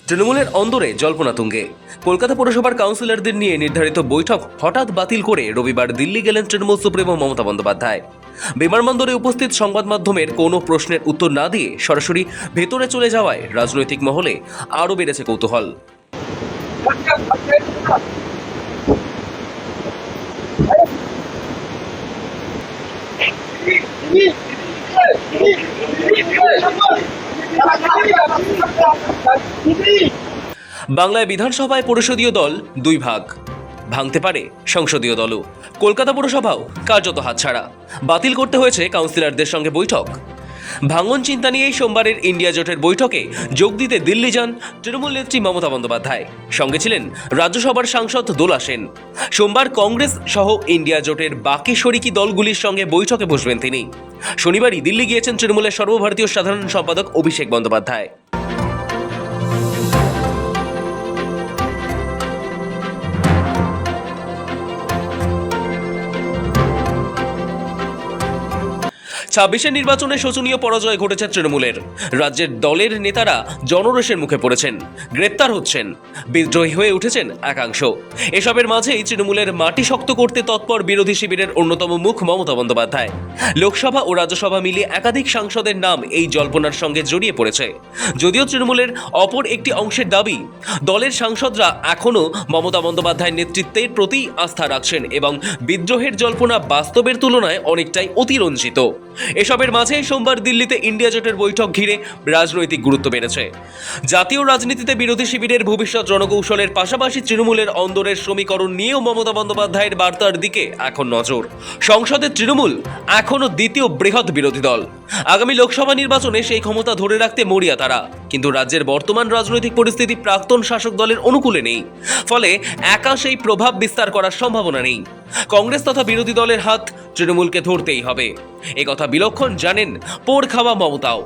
তৃণমূলের অন্দরে জল্পনা তুঙ্গে। কলকাতা পৌরসভার কাউন্সিলরদের নিয়ে নির্ধারিত বৈঠক হঠাৎ বাতিল করে রবিবার দিল্লি গেলেন তৃণমূল সুপ্রিমো মমতা বন্দ্যোপাধ্যায়। বিমানবন্দরে উপস্থিত সংবাদ মাধ্যমের কোনো প্রশ্নের উত্তর না দিয়ে সরাসরি ভেতরে চলে যাওয়ায় রাজনৈতিক মহলে আরও বেড়েছে কৌতূহল। বাংলায় বিধানসভায় পরিষদীয় দল দুই ভাগ, ভাঙতে পারে সংসদীয় দলও। কলকাতা পৌরসভাও কার্যত হাতছাড়া, বাতিল করতে হয়েছে কাউন্সিলরদের সঙ্গে বৈঠক। ভাঙন চিন্তা নিয়েই সোমবারের ইন্ডিয়া জোটের বৈঠকে যোগ দিতে দিল্লি যান তৃণমূল নেত্রী মমতা বন্দ্যোপাধ্যায়। সঙ্গে ছিলেন রাজ্যসভার সাংসদ দোলা সেন। সোমবার কংগ্রেস সহ ইন্ডিয়া জোটের বাকি শরিকি দলগুলির সঙ্গে বৈঠকে বসবেন তিনি। শনিবারই দিল্লি গিয়েছেন তৃণমূলের সর্বভারতীয় সাধারণ সম্পাদক অভিষেক বন্দ্যোপাধ্যায়। ছাব্বিশের নির্বাচনে শোচনীয় পরাজয় ঘটেছে তৃণমূলের। রাজ্যের দলের নেতারা জনরোষের মুখে পড়েছেন, গ্রেপ্তার হচ্ছেন, বিদ্রোহী হয়ে উঠেছেন একাংশ। এসবের মাঝেই তৃণমূলের মাটি শক্ত করতে তৎপর বিরোধী শিবিরের অন্যতম মুখ মমতা বন্দ্যোপাধ্যায়। লোকসভা ও রাজ্যসভা মিলিয়ে একাধিক সাংসদের নাম এই জল্পনার সঙ্গে জড়িয়ে পড়েছে। যদিও তৃণমূলের অপর একটি অংশের দাবি, দলের সাংসদরা এখনও মমতা বন্দ্যোপাধ্যায়ের নেতৃত্বের প্রতি আস্থা রাখছেন এবং বিদ্রোহের জল্পনা বাস্তবের তুলনায় অনেকটাই অতিরঞ্জিত। এসবের মাঝে সোমবার দিল্লিতে ইন্ডিয়া জোটের বৈঠক ঘিরে রাজনৈতিক গুরুত্ব বেড়েছে। জাতীয় রাজনীতিতে বিরোধী শিবিরের ভবিষ্যৎ রণকৌশলের পাশাপাশি তৃণমূলের অন্দরের সমীকরণ নিয়েও মমতা বন্দ্যোপাধ্যায়ের বার্তার দিকে এখন নজর। সংসদে তৃণমূল এখনও দ্বিতীয় বৃহৎ বিরোধী দল। আগামী লোকসভা নির্বাচনে সেই ক্ষমতা ধরে রাখতে মরিয়া তারা। কিন্তু রাজ্যের বর্তমান রাজনৈতিক পরিস্থিতি প্রাক্তন শাসক দলের অনুকূলে নেই, ফলে একা সেই প্রভাব বিস্তার করার সম্ভাবনা নেই। কংগ্রেস তথা বিরোধী দলের হাত তৃণমূলকে ধরতেই হবে, একথা বিলক্ষণ জানেন পোড় খাওয়া মমতাও।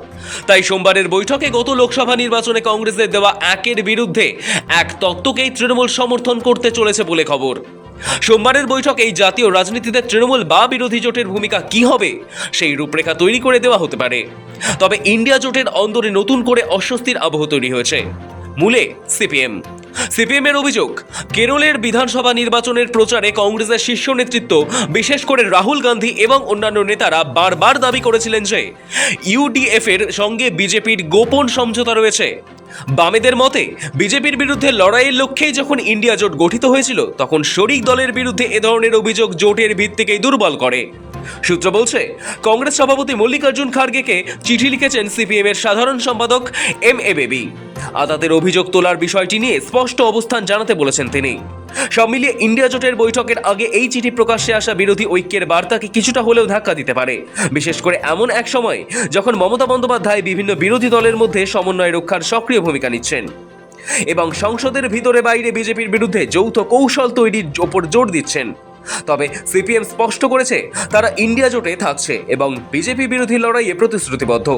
তাই সোমবারের বৈঠকে গত লোকসভা নির্বাচনে কংগ্রেসের দেওয়া একের বিরুদ্ধে এক তত্ত্বকেই তৃণমূল সমর্থন করতে চলেছে বলে খবর। সোমবারের বৈঠকে এই জাতীয় রাজনীতিতে তৃণমূল বা বিরোধী জোটের ভূমিকা কি হবে সেই রূপরেখা তৈরি করে দেওয়া হতে পারে। তবে ইন্ডিয়া জোটের অন্দরে নতুন করে অস্বস্তির আবহ তৈরি হয়েছে। মূলে সিপিএম এর অভিযোগ, কেরলের বিধানসভা নির্বাচনের প্রচারে কংগ্রেসের শীর্ষ নেতৃত্ব, বিশেষ করে রাহুল গান্ধী এবং অন্যান্য নেতারা বারবার দাবি করেছিলেন যে ইউডিএফ এর সঙ্গে বিজেপির গোপন সমঝোতা রয়েছে। বামেদের মতে বিজেপির বিরুদ্ধে লড়াইয়ের লক্ষ্যেই যখন ইন্ডিয়া জোট গঠিত হয়েছিল, তখন শরিক দলের বিরুদ্ধে এ ধরনের অভিযোগ জোটের ভিত্তিকেই দুর্বল করে। সূত্র বলছে, কংগ্রেস সভাপতি মল্লিকার্জুন খার্গেকে চিঠি লিখেছেন সিপিএম এর সাধারণ সম্পাদক এম.এ. বেবি। আদাতের অভিযোগ তোলার বিষয়টি নিয়ে স্পষ্ট অবস্থান জানাতে বলেছেন তিনি। সব মিলিয়ে ইন্ডিয়া জোটের বৈঠকের আগে এই চিঠি প্রকাশ্যে আসা বিরোধী ঐক্যের বার্তাকে কিছুটা হলেও ধাক্কা দিতে পারে, বিশেষ করে এমন এক সময় যখন মমতা বন্দ্যোপাধ্যায় বিভিন্ন বিরোধী দলের মধ্যে সমন্বয় রক্ষার সক্রিয় ভূমিকা নিচ্ছেন এবং সংসদের ভিতরে বাইরে বিজেপির বিরুদ্ধে যৌথ কৌশল তৈরির ওপর জোর দিচ্ছেন। তবে সিপিএম স্পষ্ট করেছে তারা ইন্ডিয়া জোটে থাকছে এবং বিজেপি বিরোধী লড়াইয়ে প্রতিশ্রুতিবদ্ধ।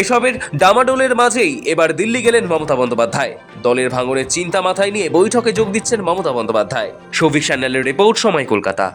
এসবের ডামাডোলের মাঝেই এবার দিল্লি গেলেন মমতা বন্দ্যোপাধ্যায়। দলের ভাঙনের চিন্তা মাথায় নিয়ে বৈঠকে যোগ দিচ্ছেন মমতা বন্দ্যোপাধ্যায়। শফিক চ্যানেলের রিপোর্ট, সময় কলকাতা।